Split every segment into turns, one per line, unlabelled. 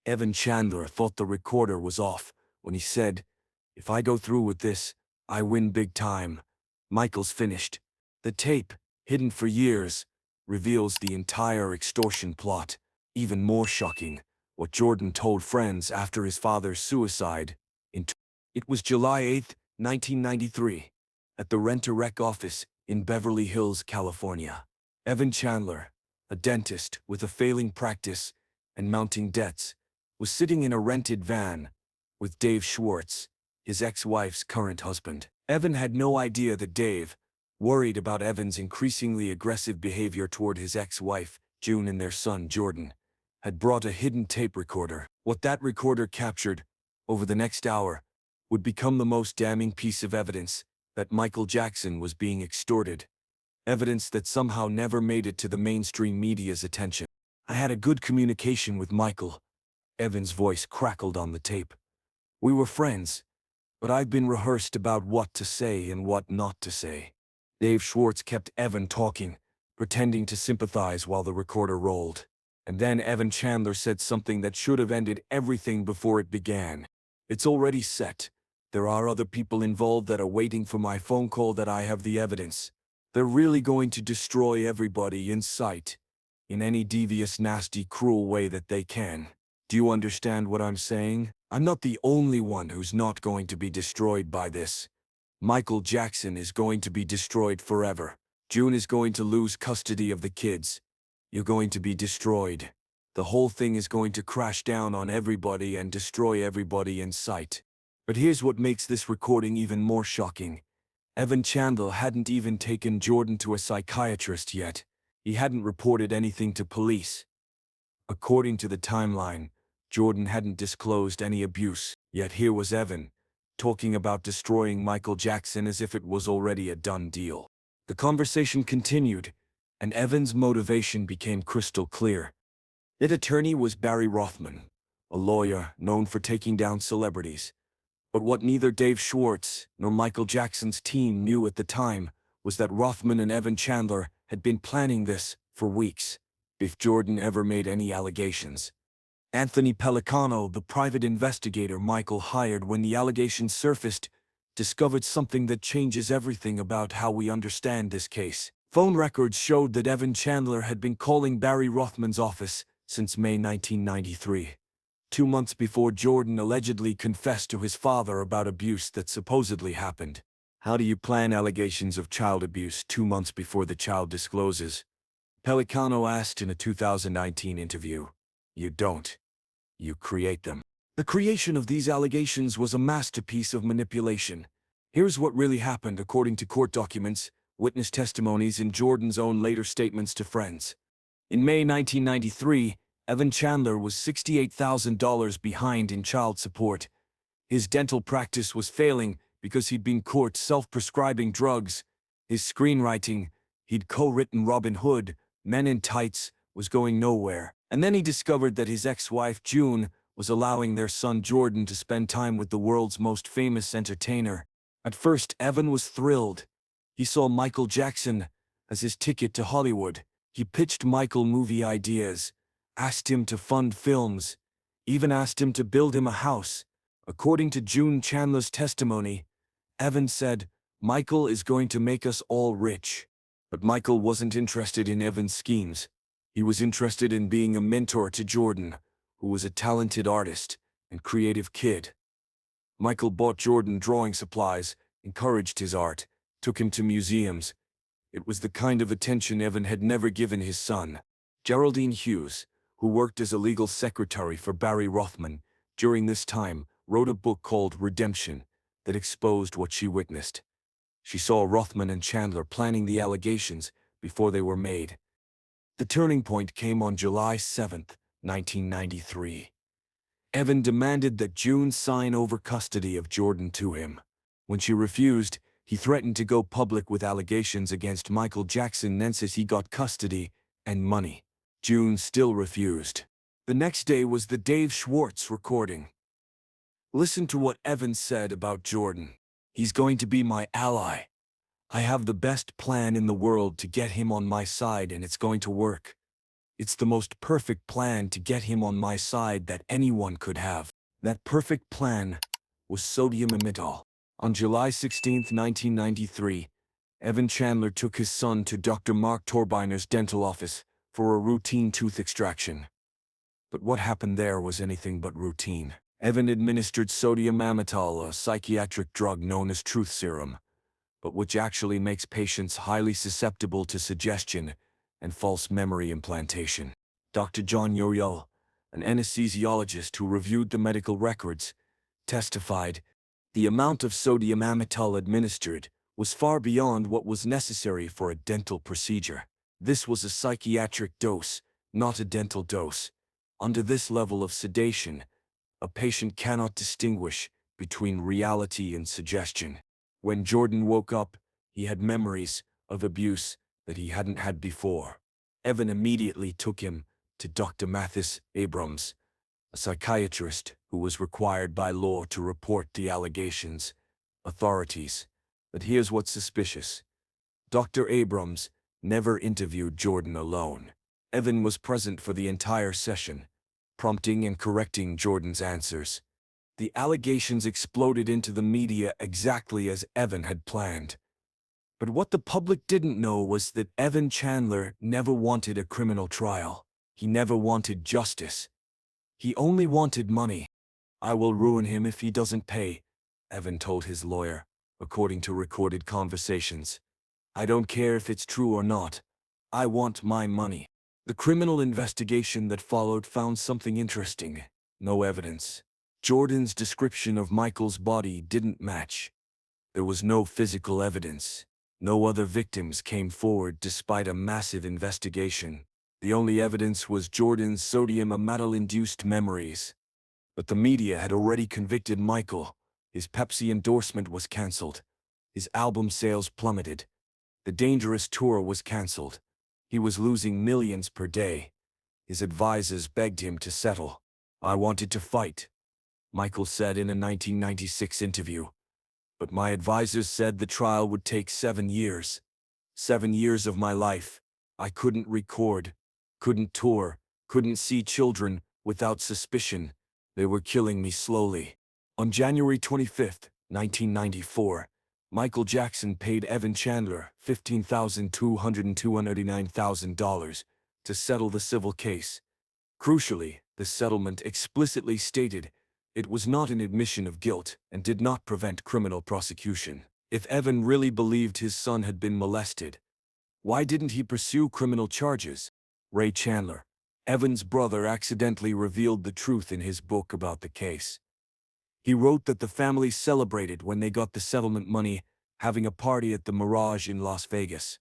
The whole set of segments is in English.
Evan Chandler thought the recorder was off when he said, "If I go through with this, I win big time." Michael's finished. The tape, hidden for years, reveals the entire extortion plot. Even more shocking, what Jordan told friends after his father's suicide. It was July 8, 1993, at the Rent-A-Wreck office in Beverly Hills, California. Evan Chandler, a dentist with a failing practice and mounting debts, was sitting in a rented van with Dave Schwartz, his ex-wife's current husband. Evan had no idea that Dave, worried about Evan's increasingly aggressive behavior toward his ex-wife, June, and their son, Jordan, had brought a hidden tape recorder. What that recorder captured, over the next hour, would become the most damning piece of evidence that Michael Jackson was being extorted. Evidence that somehow never made it to the mainstream media's attention. "I had a good communication with Michael," Evan's voice crackled on the tape. "We were friends, but I've been rehearsed about what to say and what not to say." Dave Schwartz kept Evan talking, pretending to sympathize while the recorder rolled. And then Evan Chandler said something that should have ended everything before it began. "It's already set. There are other people involved that are waiting for my phone call that I have the evidence. They're really going to destroy everybody in sight, in any devious, nasty, cruel way that they can. Do you understand what I'm saying? I'm not the only one who's not going to be destroyed by this. Michael Jackson is going to be destroyed forever. June is going to lose custody of the kids. You're going to be destroyed. The whole thing is going to crash down on everybody and destroy everybody in sight." But here's what makes this recording even more shocking. Evan Chandler hadn't even taken Jordan to a psychiatrist yet. He hadn't reported anything to police. According to the timeline, Jordan hadn't disclosed any abuse. Yet here was Evan, talking about destroying Michael Jackson as if it was already a done deal. The conversation continued, and Evan's motivation became crystal clear. That attorney was Barry Rothman, a lawyer known for taking down celebrities. But what neither Dave Schwartz nor Michael Jackson's team knew at the time was that Rothman and Evan Chandler had been planning this for weeks, if Jordan ever made any allegations. Anthony Pellicano, the private investigator Michael hired when the allegations surfaced, discovered something that changes everything about how we understand this case. Phone records showed that Evan Chandler had been calling Barry Rothman's office since May 1993. 2 months before Jordan allegedly confessed to his father about abuse that supposedly happened. How do you plan allegations of child abuse 2 months before the child discloses? Pellicano asked in a 2019 interview. You don't. You create them. The creation of these allegations was a masterpiece of manipulation. Here's what really happened according to court documents, witness testimonies, and Jordan's own later statements to friends. In May 1993, Evan Chandler was $68,000 behind in child support. His dental practice was failing because he'd been caught self-prescribing drugs. His screenwriting, he'd co-written Robin Hood, Men in Tights, was going nowhere. And then he discovered that his ex-wife June was allowing their son Jordan to spend time with the world's most famous entertainer. At first, Evan was thrilled. He saw Michael Jackson as his ticket to Hollywood. He pitched Michael movie ideas, asked him to fund films, even asked him to build him a house. According to June Chandler's testimony, Evan said, "Michael is going to make us all rich." But Michael wasn't interested in Evan's schemes. He was interested in being a mentor to Jordan, who was a talented artist and creative kid. Michael bought Jordan drawing supplies, encouraged his art, took him to museums. It was the kind of attention Evan had never given his son. Geraldine Hughes, who worked as a legal secretary for Barry Rothman during this time, wrote a book called Redemption that exposed what she witnessed. She saw Rothman and Chandler planning the allegations before they were made. The turning point came on July 7, 1993. Evan demanded that June sign over custody of Jordan to him. When she refused, he threatened to go public with allegations against Michael Jackson once he got custody and money. June still refused. The next day was the Dave Schwartz recording. Listen to what Evan said about Jordan. "He's going to be my ally. I have the best plan in the world to get him on my side, and it's going to work. It's the most perfect plan to get him on my side that anyone could have. That perfect plan was sodium amytal. On July 16, 1993, Evan Chandler took his son to Dr. Mark Torbiner's dental office for a routine tooth extraction. But what happened there was anything but routine. Evan administered sodium amytal, a psychiatric drug known as truth serum, but which actually makes patients highly susceptible to suggestion and false memory implantation. Dr. John Yoyel, an anesthesiologist who reviewed the medical records, testified, the amount of sodium amytal administered was far beyond what was necessary for a dental procedure. This was a psychiatric dose, not a dental dose. Under this level of sedation, a patient cannot distinguish between reality and suggestion. When Jordan woke up, he had memories of abuse that he hadn't had before. Evan immediately took him to Dr. Mathis Abrams, a psychiatrist who was required by law to report the allegations. Authorities. But here's what's suspicious. Dr. Abrams never interviewed Jordan alone. Evan was present for the entire session, prompting and correcting Jordan's answers. The allegations exploded into the media exactly as Evan had planned. But what the public didn't know was that Evan Chandler never wanted a criminal trial. He never wanted justice. He only wanted money. I will ruin him if he doesn't pay, Evan told his lawyer, according to recorded conversations. I don't care if it's true or not. I want my money. The criminal investigation that followed found something interesting. No evidence. Jordan's description of Michael's body didn't match. There was no physical evidence. No other victims came forward despite a massive investigation. The only evidence was Jordan's sodium amytal-induced memories. But the media had already convicted Michael. His Pepsi endorsement was cancelled. His album sales plummeted. The Dangerous tour was cancelled. He was losing millions per day. His advisors begged him to settle. I wanted to fight, Michael said in a 1996 interview. But my advisors said the trial would take 7 years. 7 years of my life. I couldn't record, couldn't tour, couldn't see children without suspicion. They were killing me slowly. On January 25, 1994, Michael Jackson paid Evan Chandler $15,289,000 to settle the civil case. Crucially, the settlement explicitly stated it was not an admission of guilt and did not prevent criminal prosecution. If Evan really believed his son had been molested, why didn't he pursue criminal charges? Ray Chandler, Evan's brother, accidentally revealed the truth in his book about the case. He wrote that the family celebrated when they got the settlement money, having a party at the Mirage in Las Vegas.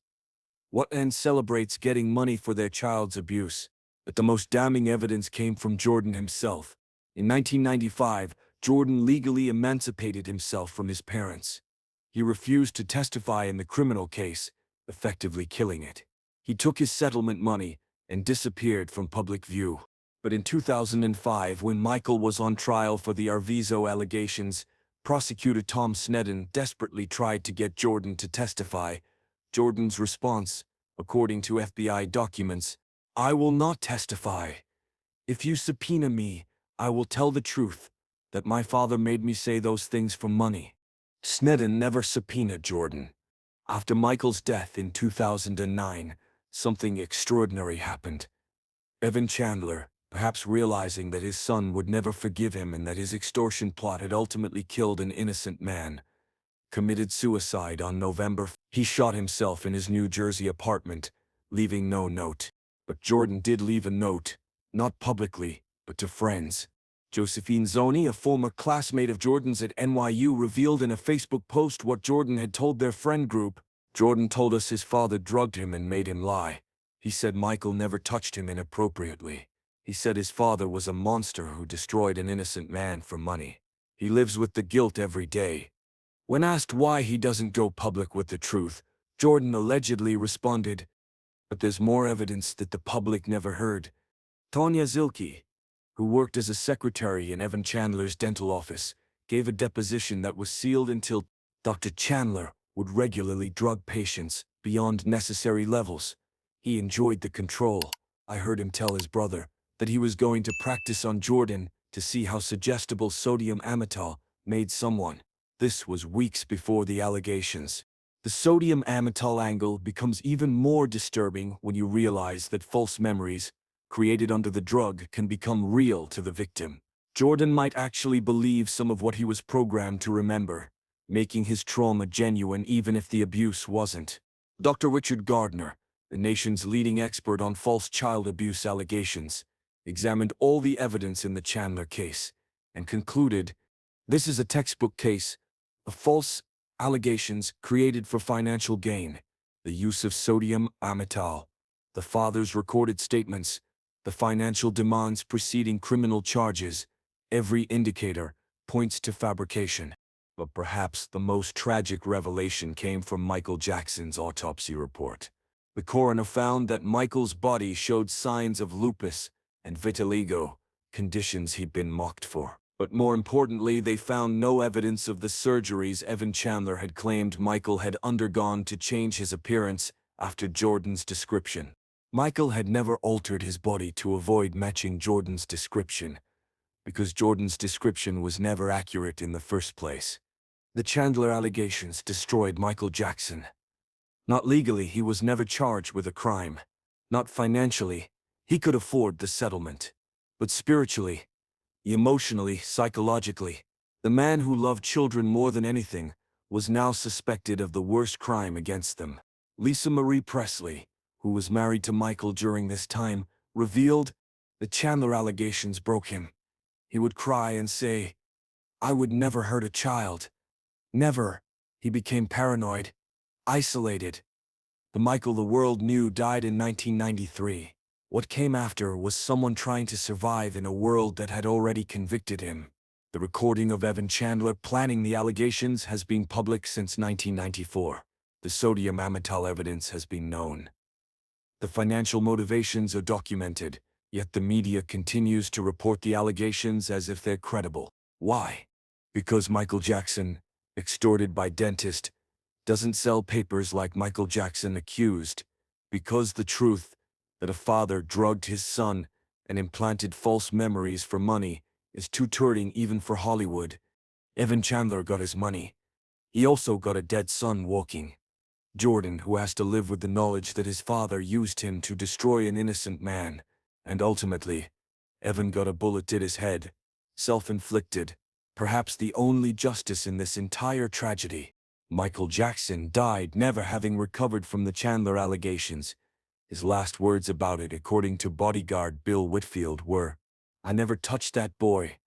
What end celebrates getting money for their child's abuse? But the most damning evidence came from Jordan himself. In 1995, Jordan legally emancipated himself from his parents. He refused to testify in the criminal case, effectively killing it. He took his settlement money and disappeared from public view. But in 2005, when Michael was on trial for the Arvizo allegations, prosecutor Tom Sneddon desperately tried to get Jordan to testify. Jordan's response, according to FBI documents, I will not testify. If you subpoena me, I will tell the truth, that my father made me say those things for money. Sneddon never subpoenaed Jordan. After Michael's death in 2009, something extraordinary happened. Evan Chandler, perhaps realizing that his son would never forgive him and that his extortion plot had ultimately killed an innocent man, committed suicide on November 5th. He shot himself in his New Jersey apartment, leaving no note. But Jordan did leave a note, not publicly, but to friends. Josephine Zoni, a former classmate of Jordan's at NYU, revealed in a Facebook post what Jordan had told their friend group. Jordan told us his father drugged him and made him lie. He said Michael never touched him inappropriately. He said his father was a monster who destroyed an innocent man for money. He lives with the guilt every day. When asked why he doesn't go public with the truth, Jordan allegedly responded, but there's more evidence that the public never heard. Tanya Zilke, who worked as a secretary in Evan Chandler's dental office, gave a deposition that was sealed until Dr. Chandler would regularly drug patients beyond necessary levels. He enjoyed the control. I heard him tell his brother that he was going to practice on Jordan to see how suggestible sodium amytal made someone. This was weeks before the allegations. The sodium amytal angle becomes even more disturbing when you realize that false memories created under the drug can become real to the victim. Jordan might actually believe some of what he was programmed to remember, making his trauma genuine even if the abuse wasn't. Dr. Richard Gardner, the nation's leading expert on false child abuse allegations, examined all the evidence in the Chandler case and concluded, this is a textbook case of false allegations created for financial gain. The use of sodium amytal, the father's recorded statements, the financial demands preceding criminal charges, every indicator points to fabrication. But perhaps the most tragic revelation came from Michael Jackson's autopsy report. The coroner found that Michael's body showed signs of lupus and vitiligo, conditions he'd been mocked for. But more importantly, they found no evidence of the surgeries Evan Chandler had claimed Michael had undergone to change his appearance after Jordan's description. Michael had never altered his body to avoid matching Jordan's description, because Jordan's description was never accurate in the first place. The Chandler allegations destroyed Michael Jackson. Not legally, he was never charged with a crime. Not financially, he could afford the settlement. But spiritually, emotionally, psychologically, the man who loved children more than anything was now suspected of the worst crime against them. Lisa Marie Presley, who was married to Michael during this time, revealed the Chandler allegations broke him. He would cry and say, "I would never hurt a child." Never. He became paranoid, isolated. The Michael the world knew died in 1993. What came after was someone trying to survive in a world that had already convicted him. The recording of Evan Chandler planning the allegations has been public since 1994. The sodium amytal evidence has been known. The financial motivations are documented, yet the media continues to report the allegations as if they're credible. Why? Because Michael Jackson, extorted by dentist, doesn't sell papers like Michael Jackson accused. Because the truth that a father drugged his son and implanted false memories for money is too turning even for Hollywood. Evan Chandler got his money. He also got a dead son walking. Jordan, who has to live with the knowledge that his father used him to destroy an innocent man. And ultimately, Evan got a bullet to his head. Self-inflicted. Perhaps the only justice in this entire tragedy. Michael Jackson died never having recovered from the Chandler allegations. His last words about it, according to bodyguard Bill Whitfield, were, "I never touched that boy.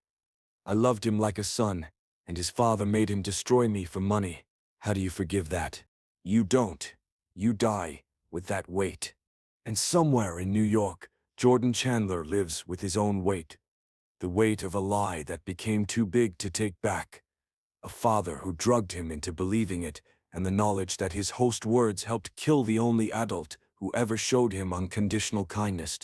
I loved him like a son, and his father made him destroy me for money." How do you forgive that? You don't. You die with that weight. And somewhere in New York, Jordan Chandler lives with his own weight. The weight of a lie that became too big to take back. A father who drugged him into believing it, and the knowledge that his host's words helped kill the only adult who ever showed him unconditional kindness.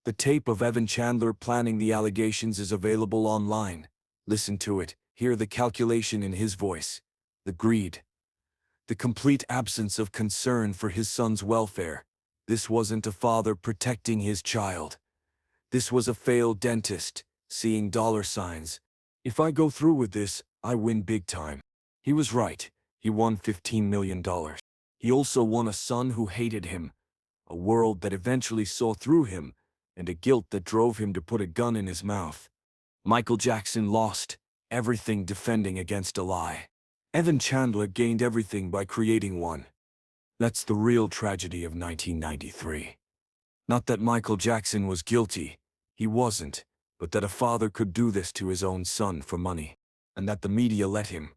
The tape of Evan Chandler planning the allegations is available online. Listen to it, hear the calculation in his voice. The greed. The complete absence of concern for his son's welfare. This wasn't a father protecting his child. This was a failed dentist, seeing dollar signs. If I go through with this, I win big time. He was right. He won $15 million. He also won a son who hated him, a world that eventually saw through him, and a guilt that drove him to put a gun in his mouth. Michael Jackson lost everything defending against a lie. Evan Chandler gained everything by creating one. That's the real tragedy of 1993. Not that Michael Jackson was guilty. He wasn't. But that a father could do this to his own son for money. And that the media let him.